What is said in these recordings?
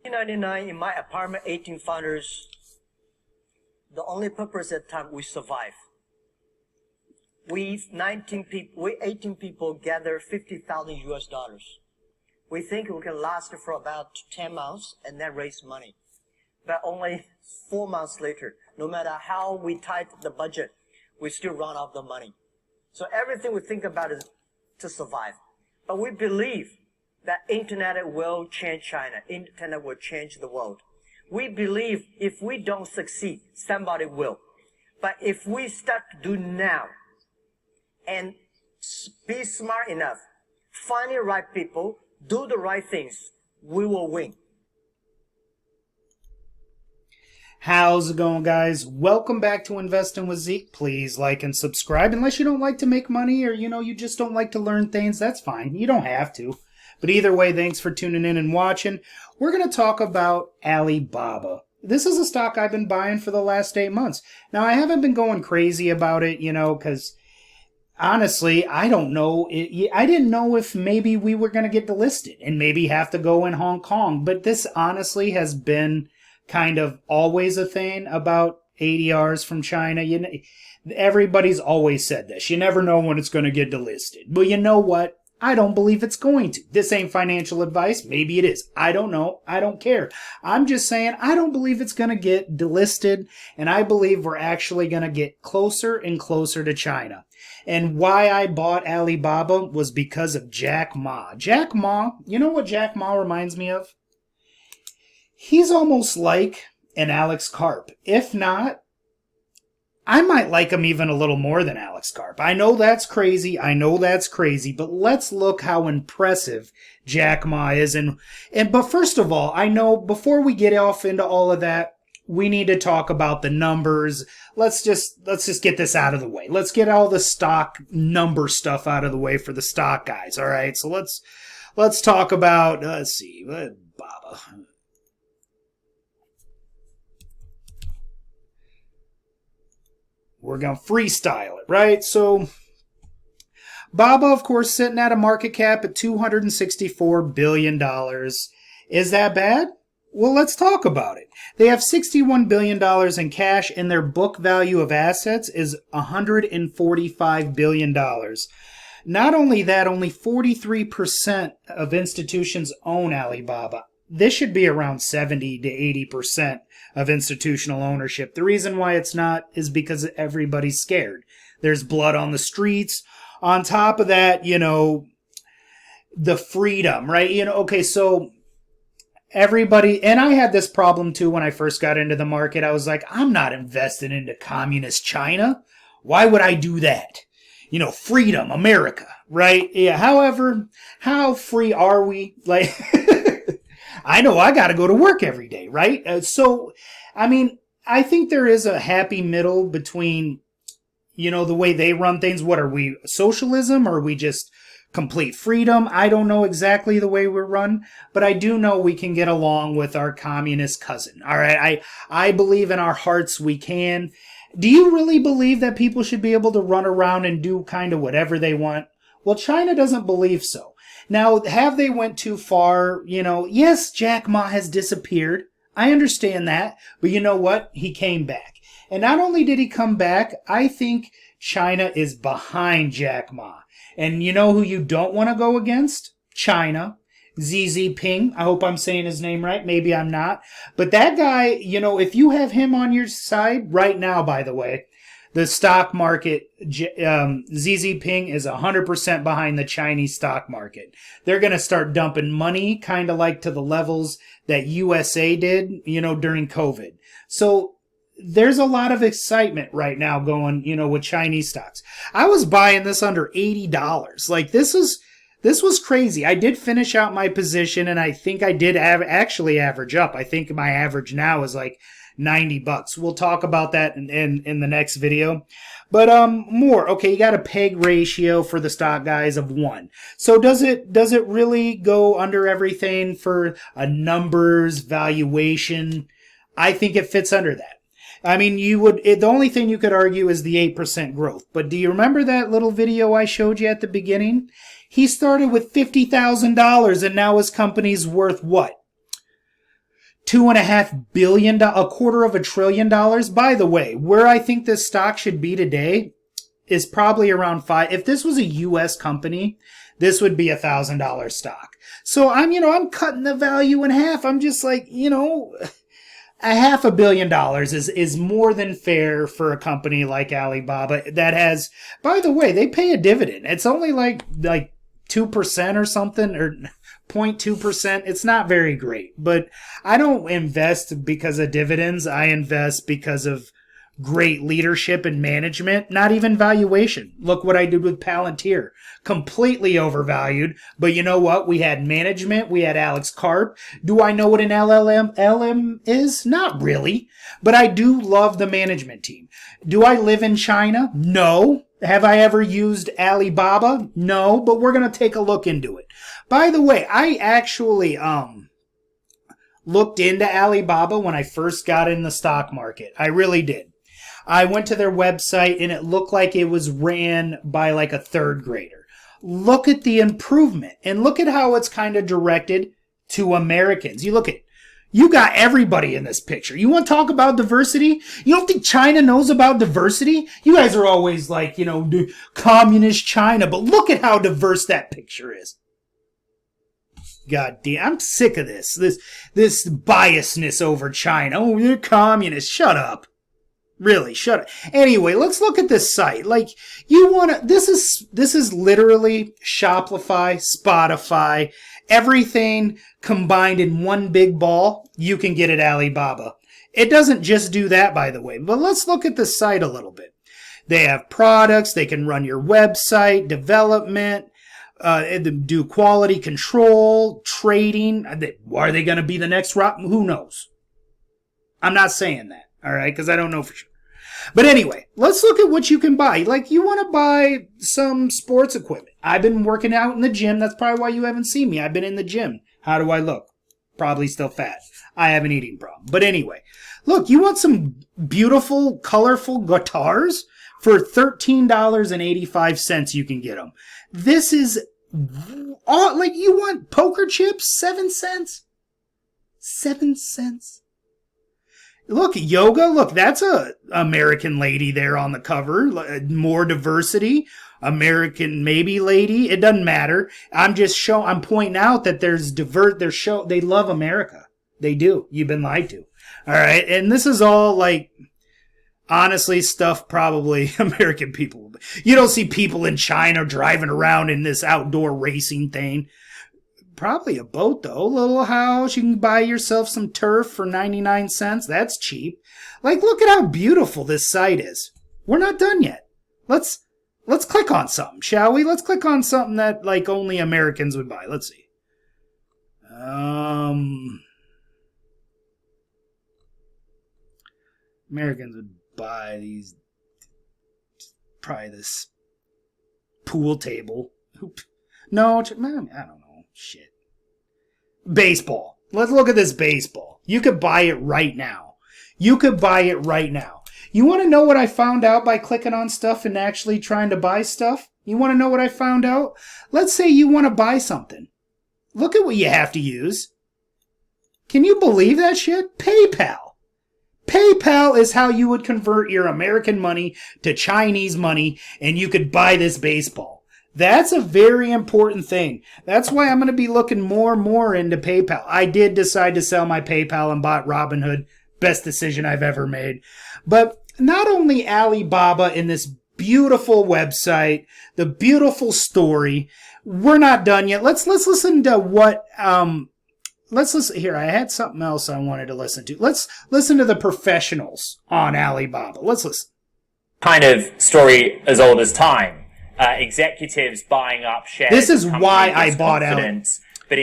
1999, in my apartment, 18 founders, the only purpose at the time, we survive. We 18 people gather 50,000 US dollars. We think we can last for about 10 months and then raise money. But only 4 months later, no matter how we tighten the budget, we still run out of the money. So everything we think about is to survive. But we believe that internet will change China. Internet will change the world. We believe if we don't succeed, somebody will. But if we start to do now and be smart enough, find the right people, do the right things, we will win. How's it going, guys? Welcome back to Investing with Zeke. Please like and subscribe. Unless you don't like to make money or, you just don't like to learn things, that's fine. You don't have to. But either way, thanks for tuning in and watching. We're going to talk about Alibaba. This is a stock I've been buying for the last 8 months. Now, I haven't been going crazy about it, because honestly, I don't know. I didn't know if maybe we were going to get delisted and maybe have to go in Hong Kong. But this honestly has been kind of always a thing about ADRs from China. Everybody's always said this. You never know when it's going to get delisted. But you know what? I don't believe it's going to. This ain't financial advice. Maybe it is. I don't know. I don't care. I'm just saying I don't believe it's going to get delisted, and I believe we're actually going to get closer and closer to China. And why I bought Alibaba was because of Jack Ma. Jack Ma, you know what Jack Ma reminds me of? He's almost like an Alex Karp. If not, I might like him even a little more than Alex Karp. I know that's crazy. But let's look how impressive Jack Ma is. But first of all, I know before we get off into all of that, we need to talk about the numbers. Let's just get this out of the way. Let's get all the stock number stuff out of the way for the stock guys. All right. So let's talk about, Baba. We're going to freestyle it, right? So, Baba, of course, sitting at a market cap at $264 billion. Is that bad? Well, let's talk about it. They have $61 billion in cash, and their book value of assets is $145 billion. Not only that, only 43% of institutions own Alibaba. This should be around 70 to 80% of institutional ownership. The reason why it's not is because everybody's scared. There's blood on the streets. On top of that, the freedom, right? Okay, so everybody, and I had this problem too when I first got into the market. I was like, I'm not investing into communist China. Why would I do that? Freedom, America, right? Yeah. However, how free are we? Like, I know I got to go to work every day, right? I think there is a happy middle between, the way they run things. What are we, socialism, or are we just complete freedom? I don't know exactly the way we're run, but I do know we can get along with our communist cousin. All right. I believe in our hearts we can. Do you really believe that people should be able to run around and do kind of whatever they want? Well, China doesn't believe so. Now, have they went too far? Yes, Jack Ma has disappeared. I understand that. But you know what? He came back. And not only did he come back, I think China is behind Jack Ma. And you know who you don't want to go against? China. Xi Jinping. I hope I'm saying his name right. Maybe I'm not. But that guy, if you have him on your side right now, by the way, the stock market, Xi Jinping is 100% behind the Chinese stock market. They're going to start dumping money, kind of like to the levels that USA did, during COVID. So there's a lot of excitement right now going, with Chinese stocks. I was buying this under $80. Like, this was crazy. I did finish out my position, and I think I did actually average up. I think my average now is like $90. We'll talk about that in the next video. But more. Okay, you got a PEG ratio for the stock guys of 1. So does it really go under everything for a numbers valuation? I think it fits under that. I mean, the only thing you could argue is the 8% growth. But do you remember that little video I showed you at the beginning? He started with $50,000 and now his company's worth what? $2.5 billion, $250 billion. By the way, where I think this stock should be today is probably around $5. If this was a U.S. company, this would be $1,000 stock. So I'm cutting the value in half. I'm just like, $500 million is more than fair for a company like Alibaba that has, by the way, they pay a dividend. It's only like 2% or something, or 0.2%. It's not very great, but I don't invest because of dividends. I invest because of great leadership and management, not even valuation. Look what I did with Palantir. Completely overvalued, but you know what? We had management. We had Alex Karp. Do I know what an LM is? Not really, but I do love the management team. Do I live in China? No. Have I ever used Alibaba? No, but we're going to take a look into it. By the way, I actually looked into Alibaba when I first got in the stock market. I really did. I went to their website and it looked like it was ran by like a third grader. Look at the improvement and look at how it's kind of directed to Americans. You got everybody in this picture. You want to talk about diversity? You don't think China knows about diversity? You guys are always like, the communist China, but look at how diverse that picture is. God damn, I'm sick of this biasness over China. Oh, you're communist. Shut up. Really, shut up. Anyway, let's look at this site. This is literally Shopify, Spotify, everything combined in one big ball. You can get at Alibaba. It doesn't just do that, by the way, but let's look at the site a little bit. They have products. They can run your website, development, do quality control, trading. Are they going to be the next rock? Who knows? I'm not saying that, all right, because I don't know for sure. But anyway, let's look at what you can buy. You want to buy some sports equipment. I've been working out in the gym. That's probably why you haven't seen me. I've been in the gym. How do I look? Probably still fat. I have an eating problem. But anyway, look, you want some beautiful, colorful guitars? For $13.85 you can get them. This is all, you want poker chips? 7 cents? 7 cents? Look, yoga. Look, that's a American lady there on the cover. More diversity. American maybe lady. It doesn't matter. I'm pointing out that they love America. They do. You've been lied to. All right. And this is all honestly stuff probably American people. You don't see people in China driving around in this outdoor racing thing. Probably a boat, though. A little house. You can buy yourself some turf for 99 cents. That's cheap. Look at how beautiful this site is. We're not done yet. Let's click on something, shall we? Let's click on something that, only Americans would buy. Let's see. Americans would buy these. Probably this pool table. No, I don't know. Shit. Baseball. Let's look at this baseball. You could buy it right now. You want to know what I found out by clicking on stuff and actually trying to buy stuff? You want to know what I found out? Let's say you want to buy something. Look at what you have to use. Can you believe that shit? PayPal. PayPal is how you would convert your American money to Chinese money, and you could buy this baseball. That's a very important thing. That's why I'm going to be looking more and more into PayPal. I did decide to sell my PayPal and bought Robinhood. Best decision I've ever made. But not only Alibaba in this beautiful website, the beautiful story. We're not done yet. Let's listen to what let's listen here. I had something else I wanted to listen to. Let's listen to the professionals on Alibaba. Let's listen. Kind of story as old as time. Executives buying up shares. This is why I bought Alibaba. But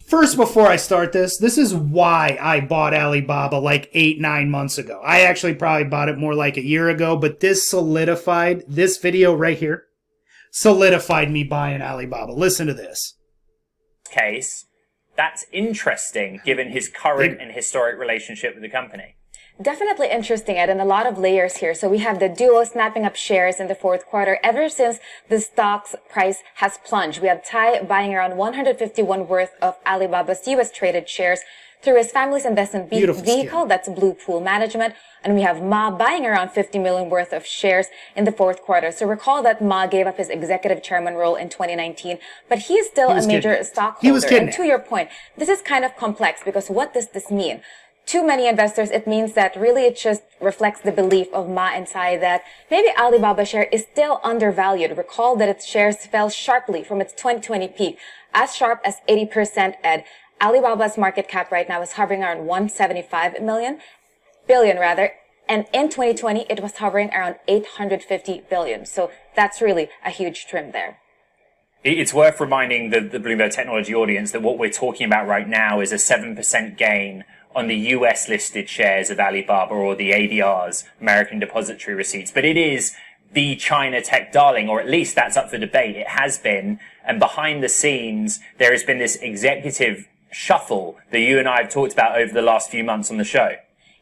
First, before I start this is why I bought Alibaba 8-9 months ago. I actually probably bought it more like a year ago, but this video right here solidified me buying Alibaba. Listen to this. Case, that's interesting given his current and historic relationship with the company. Definitely interesting, Ed, and a lot of layers here. So we have the duo snapping up shares in the fourth quarter ever since the stock's price has plunged. We have Tai buying around 151 worth of Alibaba's US traded shares through his family's investment Beautiful vehicle, skin. that's Blue Pool Management. And we have Ma buying around $50 million worth of shares in the fourth quarter. So recall that Ma gave up his executive chairman role in 2019, but he is still a major stockholder. He was And to your point, this is kind of complex because what does this mean? To many investors, it means that really it just reflects the belief of Ma and Tsai that maybe Alibaba share is still undervalued. Recall that its shares fell sharply from its 2020 peak, as sharp as 80%, Ed. Alibaba's market cap right now is hovering around 175 billion rather. And in 2020, it was hovering around 850 billion. So that's really a huge trim there. It's worth reminding the Bloomberg Technology audience that what we're talking about right now is a 7% gain on the US listed shares of Alibaba, or the ADRs, American Depository Receipts. But it is the China tech darling, or at least that's up for debate. It has been. And behind the scenes, there has been this executive shuffle that you and I have talked about over the last few months on the show.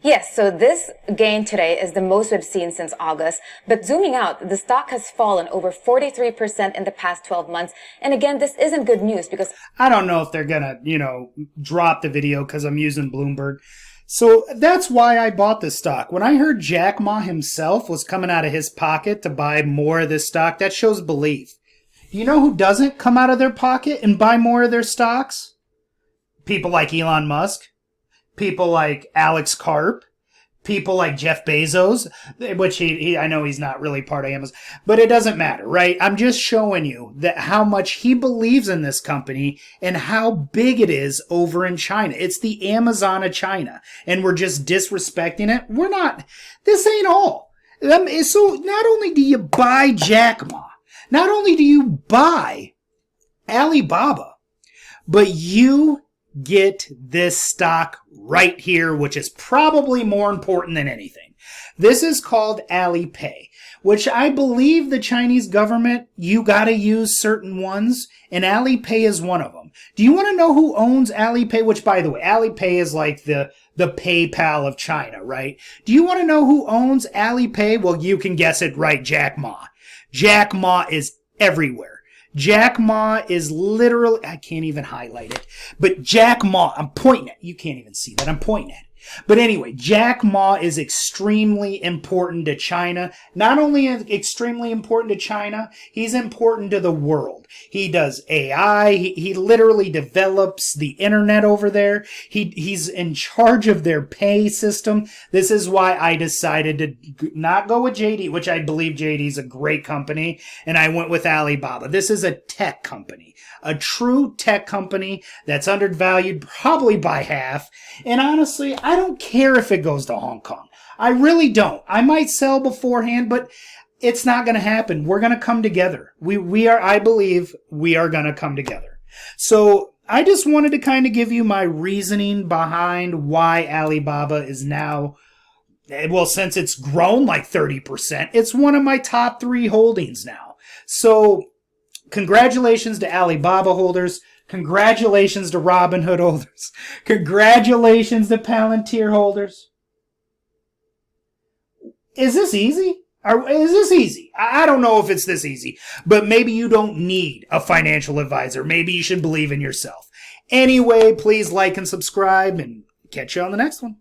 Yes, so this gain today is the most we've seen since August. But zooming out, the stock has fallen over 43% in the past 12 months. And again, this isn't good news because I don't know if they're going to, drop the video because I'm using Bloomberg. So that's why I bought this stock. When I heard Jack Ma himself was coming out of his pocket to buy more of this stock, that shows belief. You know who doesn't come out of their pocket and buy more of their stocks? People like Elon Musk. People like Alex Karp, people like Jeff Bezos, which I know he's not really part of Amazon, but it doesn't matter, right? I'm just showing you that how much he believes in this company and how big it is over in China. It's the Amazon of China, and we're just disrespecting it. We're not. This ain't all. So not only do you buy Jack Ma, not only do you buy Alibaba, but you get this stock right here, which is probably more important than anything. This is called Alipay, which I believe the Chinese government, you gotta use certain ones, and Alipay is one of them. Do you want to know who owns Alipay? Which, by the way, Alipay is like the PayPal of China, right? Do you want to know who owns Alipay? Well, you can guess it right, Jack Ma. Jack Ma is everywhere. Jack Ma is literally, I can't even highlight it, but Jack Ma, I'm pointing at, you can't even see that, I'm pointing at it. But anyway, Jack Ma is extremely important to China. Not only extremely important to China, he's important to the world. He does AI. He literally develops the internet over there. He's in charge of their pay system. This is why I decided to not go with JD, which I believe JD is a great company, and I went with Alibaba. This is a tech company, a true tech company that's undervalued probably by half. And honestly, I don't care if it goes to Hong Kong. I really don't. I might sell beforehand, but it's not going to happen. We're going to come together. I believe we are going to come together. So I just wanted to kind of give you my reasoning behind why Alibaba is now, well, since it's grown like 30%, it's one of my top 3 holdings now. So congratulations to Alibaba holders. Congratulations to Robinhood holders. Congratulations to Palantir holders. Is this easy? Is this easy? I don't know if it's this easy, but maybe you don't need a financial advisor. Maybe you should believe in yourself. Anyway, please like and subscribe, and catch you on the next one.